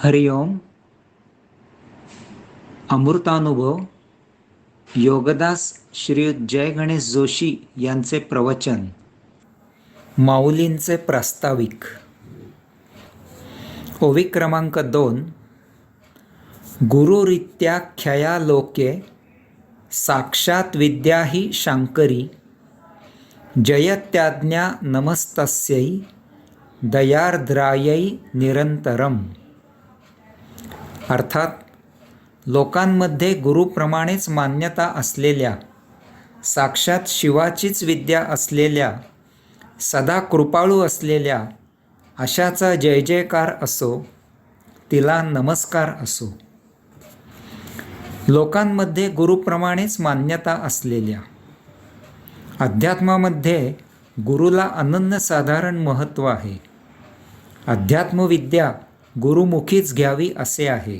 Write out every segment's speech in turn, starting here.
हरिओम. अमृतानुभव योगदास श्रीयुत जय गणेश जोशी यांचे प्रवचन. माऊलींचे प्रास्ताविक. ओवी क्रमांक 2. गुरुरित्याख्यया लोके साक्षात विद्या ही शांकरी, जयत्याज्ञा नमस्तस्यै दयार्द्रायै निरंतरम. अर्थात लोकांमध्ये गुरुप्रमाणेच मान्यता असलेल्या, साक्षात शिवाचीच विद्या असलेल्या, सदा कृपाळू असलेल्या अशाचा जय जयकार असो, तिला नमस्कार असो. लोकांमध्ये गुरुप्रमाणेच मान्यता असलेल्या, अध्यात्मामध्ये गुरुला अनन्यसाधारण महत्त्व आहे. अध्यात्मविद्या गुरुमुखीच घ्यावी असे आहे.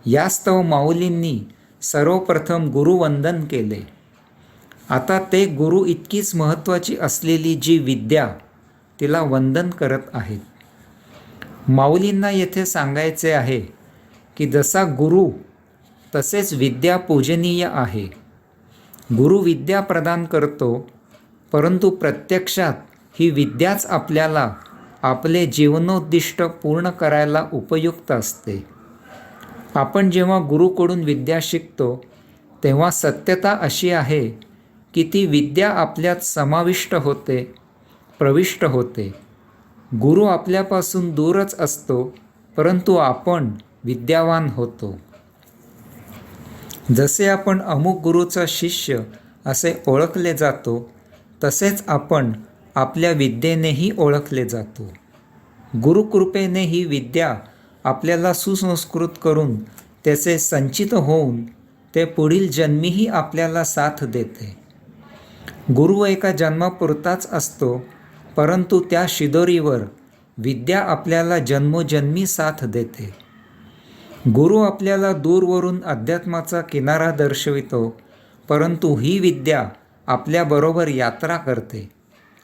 यास्तव माऊलींनी सर्वप्रथम गुरुवंदन केले. आता ते गुरु इतकीच महत्त्वाची असलेली जी विद्या, तिला वंदन करत आहेत. माऊलींना येथे सांगायचे आहे की जसा गुरु तसेच विद्या पूजनीय आहे. गुरु विद्या प्रदान करतो, परंतु प्रत्यक्षात ही विद्याच आपल्याला आपले जीवनोद्दिष्ट पूर्ण करायला उपयुक्त असते. आपण जेव्हा गुरुकडून विद्या शिकतो तेव्हा सत्यता अशी आहे की ती विद्या आपल्यात समाविष्ट होते, प्रविष्ट होते. गुरु आपल्यापासून दूरच असतो, परंतु आपण विद्यावान होतो. जसे आपण अमुक गुरुचा शिष्य असे ओळखले जातो, तसेच आपण आपल्या विद्येनेही ओळखले जातो. गुरुकृपेने ही विद्या आपल्याला सुसंस्कृत करून त्याचे संचित होऊन ते पुढील जन्मीही आपल्याला साथ देते. गुरु एका जन्मापुरताच असतो, परंतु त्या शिदोरीवर विद्या आपल्याला जन्मोजन्मी साथ देते. गुरु आपल्याला दूरवरून अध्यात्माचा किनारा दर्शवितो, परंतु ही विद्या आपल्याबरोबर यात्रा करते.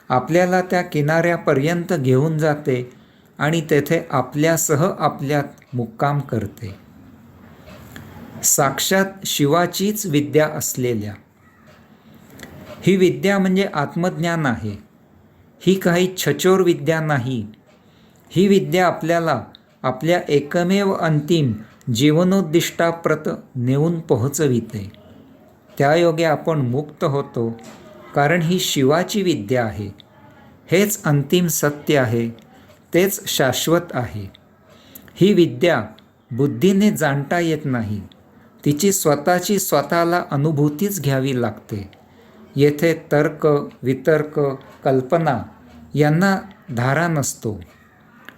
आपल्याला त्या किनाऱ्यापर्यंत घेऊन जाते आणि तेथे आपल्यासह आपल्यात मुक्काम करते. साक्षात शिवाचीच विद्या असलेल्या, ही विद्या म्हणजे आत्मज्ञान आहे. ही काही छचोर विद्या नाही. ही विद्या आपल्याला आपल्या एकमेव अंतिम जीवनोद्दिष्टाप्रत नेऊन पोहोचविते. त्यायोगे आपण मुक्त होतो, कारण ही शिवाची विद्या आहे. हेच अंतिम सत्य आहे, तेच शाश्वत आहे. ही विद्या बुद्धीने जाणता येत नाही. तिची स्वतःची स्वतःला अनुभूतीच घ्यावी लागते. येथे तर्क, वितर्क, कल्पना यांना धारा नसतो.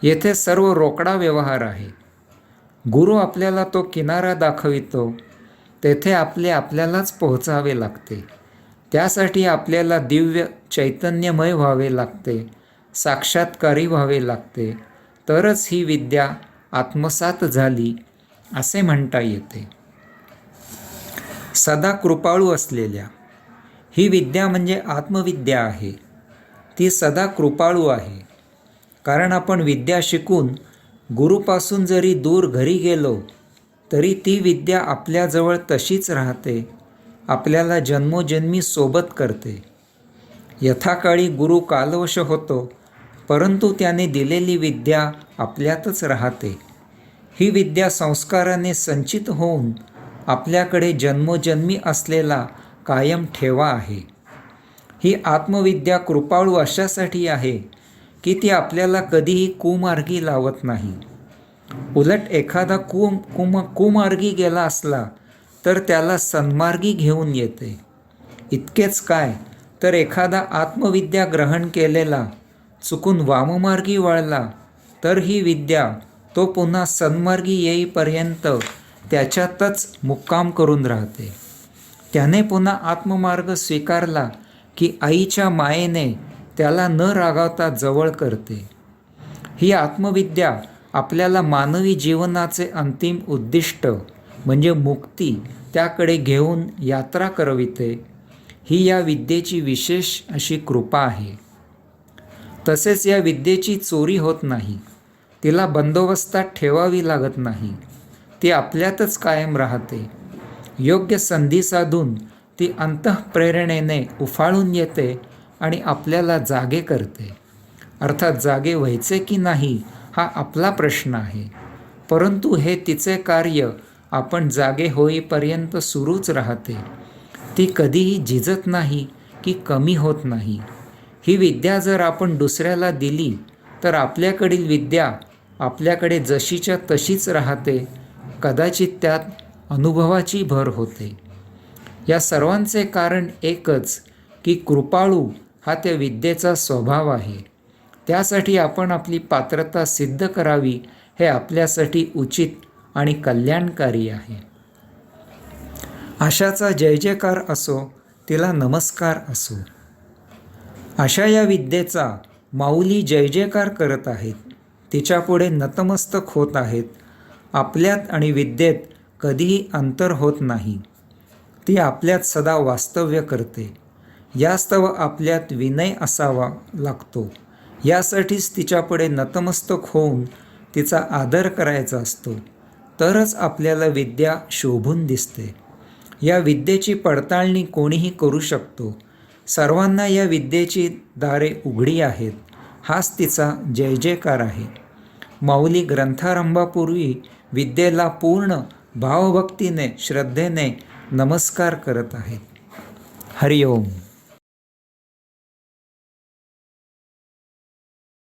येथे सर्व रोकडा व्यवहार आहे. गुरु आपल्याला तो किनारा दाखवितो, तेथे आपल्यालाच पोहोचावे लागते. त्यासाठी आपल्याला दिव्य चैतन्यमय व्हावे लागते, साक्षात्कारी व्हावे लागते. तरच ही विद्या आत्मसात झाली असे म्हणता येते. सदा कृपाळू असलेल्या, ही विद्या म्हणजे आत्मविद्या आहे. ती सदा कृपाळू आहे. कारण आपण विद्या शिकून गुरुपासून जरी दूर घरी गेलो तरी ती विद्या आपल्याजवळ तशीच राहते, आपल्याला जन्मोजन्मी सोबत करते. यथाकाळी गुरु कालवश होतो, परंतु त्याने दिलेली विद्या आपल्यातच राहते. ही विद्या संस्काराने संचित होऊन आपल्याकडे जन्मोजन्मी असलेला कायम ठेवा आहे. ही आत्मविद्या कृपाळू अशासाठी आहे की ती आपल्याला कधीही कुमार्गी लावत नाही. उलट एखादा कुमार्गी गेला असला तर त्याला सन्मार्गी घेऊन येते. इतकेच काय, तर एखादा आत्मविद्या ग्रहण केलेला चुकून वाममार्गी वळला तर ही विद्या तो पुन्हा सन्मार्गी येईपर्यंत त्याच्यातच मुक्काम करून राहते. त्याने पुन्हा आत्ममार्ग स्वीकारला की आईच्या मायेने त्याला न रागावता जवळ करते. ही आत्मविद्या आपल्याला मानवी जीवनाचे अंतिम उद्दिष्ट म्हणजे मुक्ती त्याकडे घेऊन यात्रा करविते. ही या विद्येची विशेष अशी कृपा आहे. तसेच या विद्येची चोरी होत नाही. तिला बंदोबस्तात ठेवावी लागत नाही. ती आपल्यातच कायम राहते. योग्य संधी साधून ती अंतःप्रेरणेने उफाळून येते आणि आपल्याला जागे करते. अर्थात जागे व्हायचे की नाही हा आपला प्रश्न आहे, परंतु हे तिचे कार्य आपण जागे होईपर्यंत सुरूच राहते. ती कधीही झिजत नाही की कमी होत नाही. ही विद्या जर आपण दुसऱ्याला दिली तर आपल्याकडील विद्या आपल्याकडे जशीच्या तशीच राहते. कदाचित त्यात अनुभवाची भर होते. या सर्वांचे कारण एकच की कृपाळू हा त्या विद्येचा स्वभाव आहे. त्यासाठी आपण आपली पात्रता सिद्ध करावी हे आपल्यासाठी उचित आणि कल्याणकारी आहे. आशाचा जय जयकार असो, तिला नमस्कार असो. आशा या विद्येचा माऊली जय जयकार करत आहेत. तिच्यापुढे नतमस्तक होत आहेत. आपल्यात आणि विद्येत कधीही अंतर होत नाही. ती आपल्यात सदा वास्तव्य करते. यास्तव आपल्यात विनय असावा लागतो. यासाठीच तिच्यापुढे नतमस्तक होऊन तिचा आदर करायचा असतो. तरच आपल्याला विद्या शोभून दिसते. या विद्येची पडताळणी कोणीही करू शकतो. सर्वांना या विद्येची दारे उघडी आहेत. हाच तिचा जय जयकार आहे. माऊली ग्रंथारंभापूर्वी विद्येला पूर्ण भावभक्तीने श्रद्धेने नमस्कार करत आहेत. हरिओम.